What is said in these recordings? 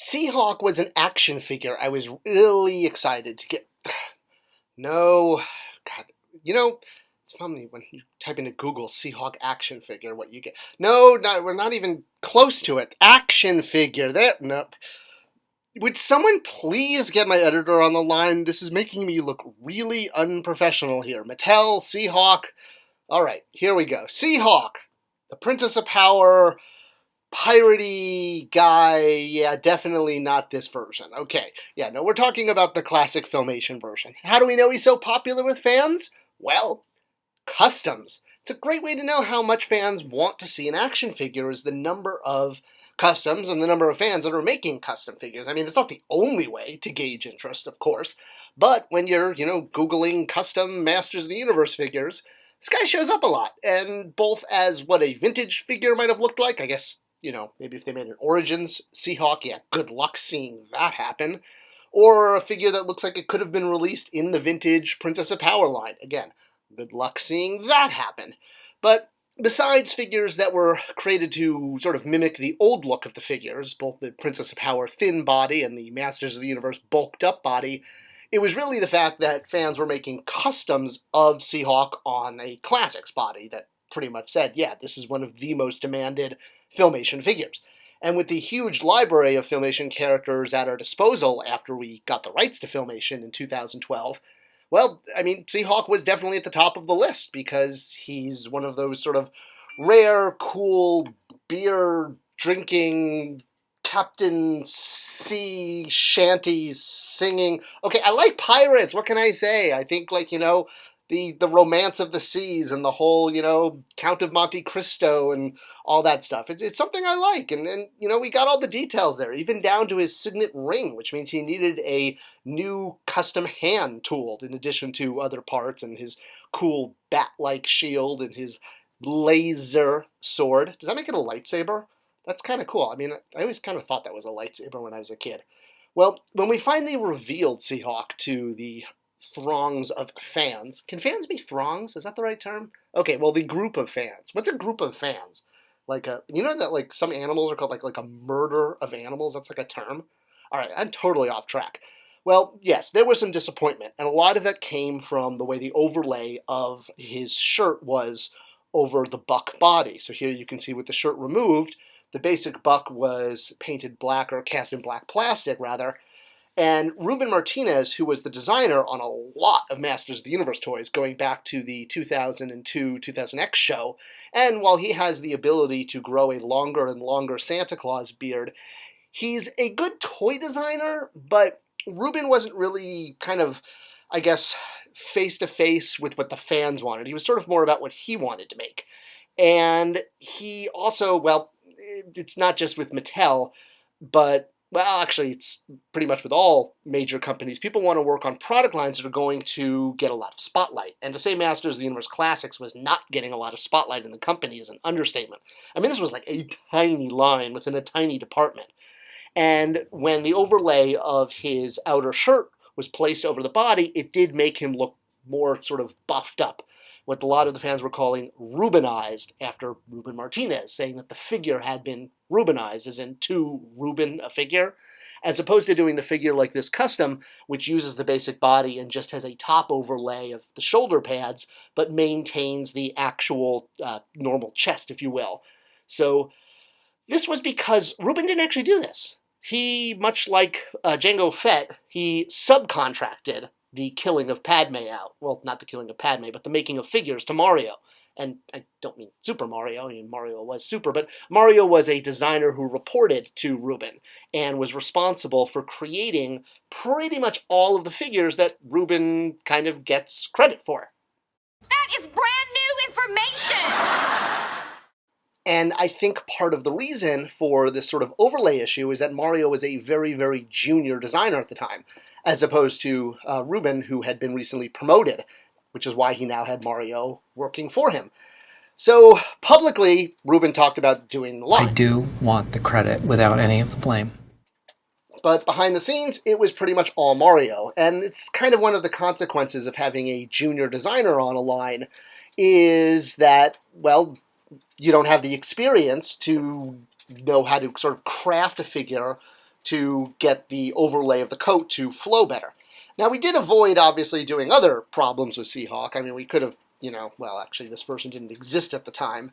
Seahawk was an action figure I was really excited to get. No, God, it's funny when you type into Google Seahawk action figure, what you get. No, we're not even close to it. Action figure. There, no. Would someone please get my editor on the line? This is making me look really unprofessional here. Mattel, Seahawk. All right, here we go. Seahawk, the Princess of Power, piratey guy. Yeah, definitely not this version. Okay, yeah, no, we're talking about the classic Filmation version. How do we know he's so popular with fans? Well, customs. It's a great way to know how much fans want to see an action figure is the number of customs and the number of fans that are making custom figures. I mean, it's not the only way to gauge interest, of course, but when you're, Googling custom Masters of the Universe figures, this guy shows up a lot, and both as what a vintage figure might have looked like, I guess, maybe if they made an Origins Seahawk, yeah, good luck seeing that happen, or a figure that looks like it could have been released in the vintage Princess of Power line. Again, good luck seeing that happen. But besides figures that were created to sort of mimic the old look of the figures, both the Princess of Power thin body and the Masters of the Universe bulked up body, it was really the fact that fans were making customs of Seahawk on a Classics body that pretty much said, yeah, this is one of the most demanded Filmation figures. And with the huge library of Filmation characters at our disposal after we got the rights to Filmation in 2012, well, I mean, Seahawk was definitely at the top of the list because he's one of those sort of rare, cool, beer-drinking, Captain Sea shanties singing. Okay, I like pirates. What can I say? I think, the romance of the seas and the whole, Count of Monte Cristo and all that stuff. It's something I like. And then, we got all the details there, even down to his signet ring, which means he needed a new custom hand tooled in addition to other parts and his cool bat-like shield and his laser sword. Does that make it a lightsaber? That's kind of cool. I mean, I always kind of thought that was a lightsaber when I was a kid. Well, when we finally revealed Seahawk to the throngs of fans. Can fans be throngs? Is that the right term? Okay, well, the group of fans. What's a group of fans? That some animals are called like a murder of animals? That's like a term? All right, I'm totally off track. Well, yes, there was some disappointment, and a lot of that came from the way the overlay of his shirt was over the buck body. So here you can see with the shirt removed, the basic buck was painted black, or cast in black plastic, rather. And Ruben Martinez, who was the designer on a lot of Masters of the Universe toys going back to the 2002-2000X show, and while he has the ability to grow a longer and longer Santa Claus beard, he's a good toy designer, but Ruben wasn't really kind of, I guess, face-to-face with what the fans wanted. He was sort of more about what he wanted to make. And he also, well, it's not just with Mattel, but well, actually, it's pretty much with all major companies. People want to work on product lines that are going to get a lot of spotlight. And to say Masters of the Universe Classics was not getting a lot of spotlight in the company is an understatement. I mean, this was like a tiny line within a tiny department. And when the overlay of his outer shirt was placed over the body, it did make him look more sort of buffed up. What a lot of the fans were calling Rubenized after Ruben Martinez, saying that the figure had been Rubenized, as in to Ruben a figure, as opposed to doing the figure like this custom, which uses the basic body and just has a top overlay of the shoulder pads, but maintains the actual normal chest, if you will. So this was because Ruben didn't actually do this. He, much like Jango Fett, he subcontracted the killing of Padme out. Well, not the killing of Padme, but the making of figures to Mario. And I don't mean Super Mario. I mean, Mario was super, but Mario was a designer who reported to Ruben and was responsible for creating pretty much all of the figures that Ruben kind of gets credit for. That is brand new information! And I think part of the reason for this sort of overlay issue is that Mario was a very, very junior designer at the time, as opposed to Ruben, who had been recently promoted, which is why he now had Mario working for him. So publicly, Ruben talked about doing the line. I do want the credit without any of the blame. But behind the scenes, it was pretty much all Mario. And it's kind of one of the consequences of having a junior designer on a line is that, well, you don't have the experience to know how to sort of craft a figure to get the overlay of the coat to flow better. Now, we did avoid, obviously, doing other problems with Seahawk. I mean, we could have, well, actually, this version didn't exist at the time.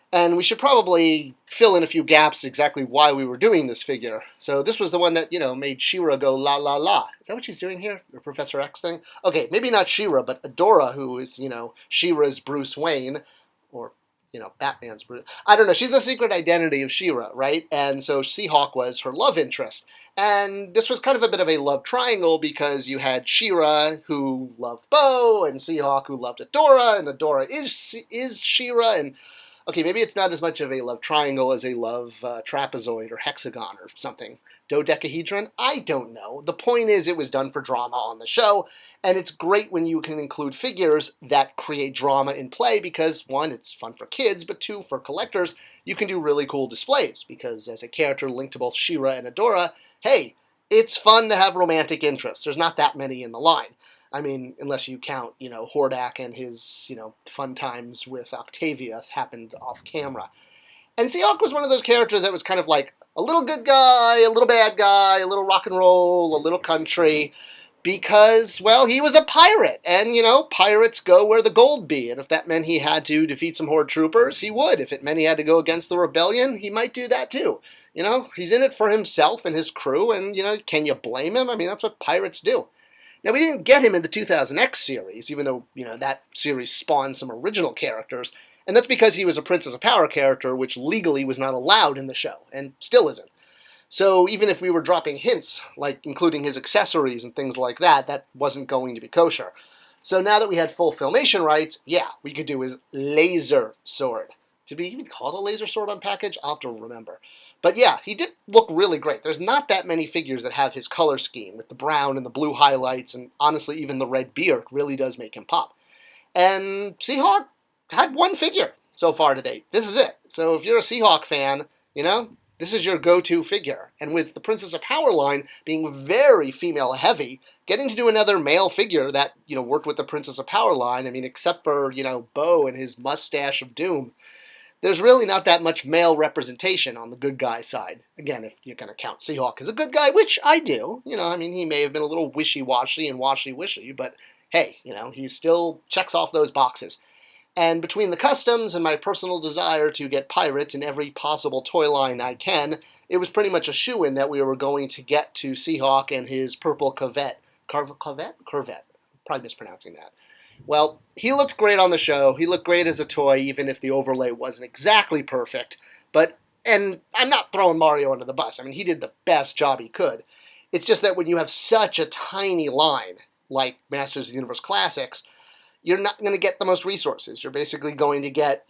And we should probably fill in a few gaps exactly why we were doing this figure. So this was the one that, made She-Ra go la la la. Is that what she's doing here? The Professor X thing? Okay, maybe not She-Ra, but Adora, who is, She-Ra's Bruce Wayne, or, Batman's Bruce. I don't know. She's the secret identity of She-Ra, right? And so Seahawk was her love interest. And this was kind of a bit of a love triangle because you had She-Ra, who loved Bo, and Seahawk, who loved Adora, and Adora is She-Ra, and okay, maybe it's not as much of a love triangle as a love trapezoid or hexagon or something. Dodecahedron? I don't know. The point is it was done for drama on the show, and it's great when you can include figures that create drama in play because, one, it's fun for kids, but two, for collectors, you can do really cool displays because as a character linked to both She-Ra and Adora, hey, it's fun to have romantic interests. There's not that many in the line. I mean, unless you count, Hordak and his, fun times with Octavia happened off camera. And Seahawk was one of those characters that was kind of like a little good guy, a little bad guy, a little rock and roll, a little country, because, well, he was a pirate. And, pirates go where the gold be. And if that meant he had to defeat some Horde troopers, he would. If it meant he had to go against the rebellion, he might do that too. He's in it for himself and his crew, and, can you blame him? I mean, that's what pirates do. Now, we didn't get him in the 2000X series, even though, that series spawned some original characters, and that's because he was a Princess of Power character, which legally was not allowed in the show, and still isn't. So even if we were dropping hints, like including his accessories and things like that, that wasn't going to be kosher. So now that we had full Filmation rights, yeah, we could do his laser sword. Did we even call it a laser sword on package? I'll have to remember. But yeah, he did look really great. There's not that many figures that have his color scheme with the brown and the blue highlights, and honestly, even the red beard really does make him pop. And Seahawk had one figure so far to date. This is it. So if you're a Seahawk fan, this is your go-to figure. And with the Princess of Power line being very female-heavy, getting to do another male figure that, worked with the Princess of Power line, I mean, except for, Bo and his mustache of doom, there's really not that much male representation on the good guy side. Again, if you're going to count Seahawk as a good guy, which I do. I mean, he may have been a little wishy-washy and washy-wishy, but hey, he still checks off those boxes. And between the customs and my personal desire to get pirates in every possible toy line I can, it was pretty much a shoo-in that we were going to get to Seahawk and his purple Corvette. Corvette? Probably mispronouncing that. Well, he looked great on the show. He looked great as a toy, even if the overlay wasn't exactly perfect. And I'm not throwing Mario under the bus. I mean, he did the best job he could. It's just that when you have such a tiny line, like Masters of the Universe Classics, you're not going to get the most resources. You're basically going to get,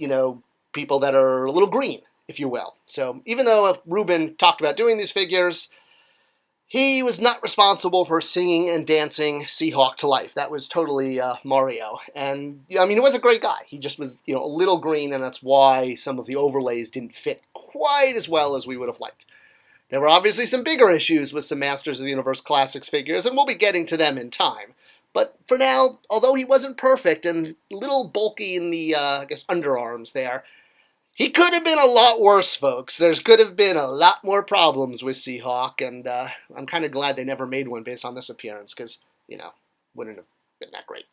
people that are a little green, if you will. So even though Ruben talked about doing these figures, he was not responsible for singing and dancing Seahawk to life. That was totally Mario. And, I mean, he was a great guy. He just was, a little green, and that's why some of the overlays didn't fit quite as well as we would have liked. There were obviously some bigger issues with some Masters of the Universe Classics figures, and we'll be getting to them in time. But for now, although he wasn't perfect and a little bulky in the, underarms there, he could have been a lot worse, folks. There's could have been a lot more problems with Seahawk, and I'm kind of glad they never made one based on this appearance, because, wouldn't have been that great.